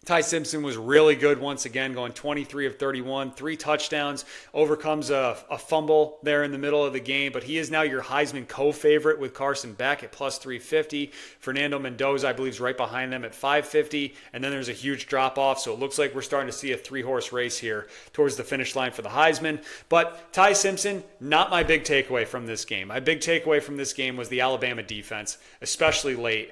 Ty Simpson was really good once again, going 23 of 31, 3 touchdowns, overcomes a fumble there in the middle of the game, but he is now your Heisman co-favorite with Carson Beck at plus 350. Fernando Mendoza, I believe, is right behind them at 550, and then there's a huge drop off, so it looks like we're starting to see a three-horse race here towards the finish line for the Heisman. But Ty Simpson, not my big takeaway from this game. My big takeaway from this game was the Alabama defense, especially late.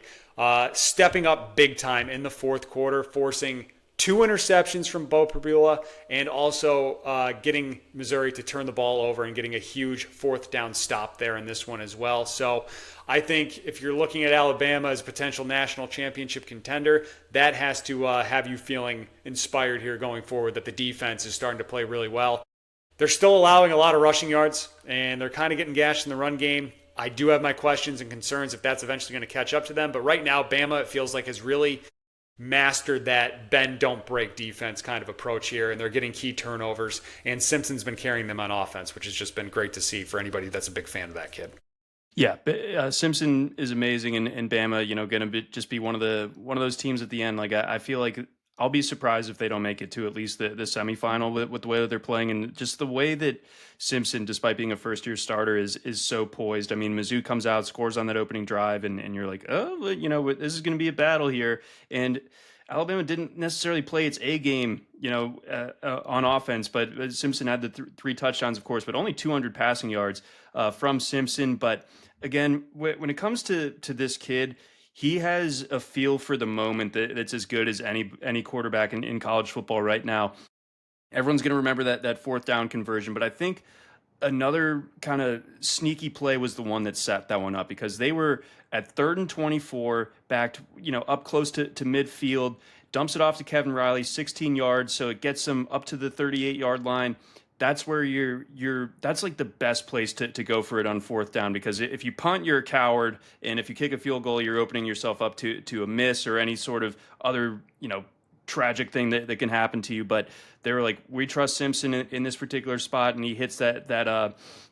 Stepping up big time in the fourth quarter, forcing 2 interceptions from Bo Prabula and also getting Missouri to turn the ball over and getting a huge fourth down stop there in this one as well. So I think if you're looking at Alabama as a potential national championship contender, that has to have you feeling inspired here going forward that the defense is starting to play really well. They're still allowing a lot of rushing yards, and they're kind of getting gashed in the run game. I do have my questions and concerns if that's eventually going to catch up to them. But right now, Bama, it feels like, has really mastered that bend, don't break defense kind of approach here, and they're getting key turnovers. And Simpson's been carrying them on offense, which has just been great to see for anybody that's a big fan of that kid. Yeah, Simpson is amazing, and Bama, going to just be one of those teams at the end. Like I feel like I'll be surprised if they don't make it to at least the semifinal with the way that they're playing and just the way that Simpson, despite being a first year starter, is so poised. I mean, Mizzou comes out, scores on that opening drive, and you're like, oh, this is going to be a battle here, and Alabama didn't necessarily play its A game, on offense, but Simpson had the 3 touchdowns, of course, but only 200 passing yards from Simpson. But again, when it comes to this kid, he has a feel for the moment that's as good as any quarterback in college football right now. Everyone's going to remember that fourth down conversion, but I think another kind of sneaky play was the one that set that one up because they were at 3rd and 24, backed, up close to midfield, dumps it off to Kevin Riley, 16 yards, so it gets them up to the 38-yard line. That's where that's like the best place to go for it on fourth down because if you punt, you're a coward, and if you kick a field goal, you're opening yourself up to a miss or any sort of other, tragic thing that can happen to you. But they were like, we trust Simpson in this particular spot, and he hits that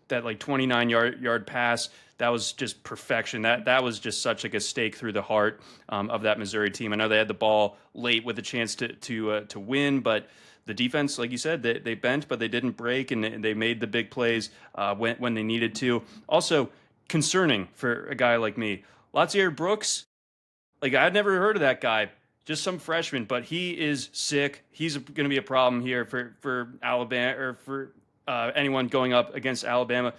like 29-yard pass. That was just perfection. That was just such like a stake through the heart of that Missouri team. I know they had the ball late with a chance to win, but the defense, like you said, they bent, but they didn't break, and they made the big plays when they needed to. Also, concerning for a guy like me, Latsier Brooks, like I'd never heard of that guy, just some freshman, but he is sick. He's going to be a problem here for Alabama or for anyone going up against Alabama.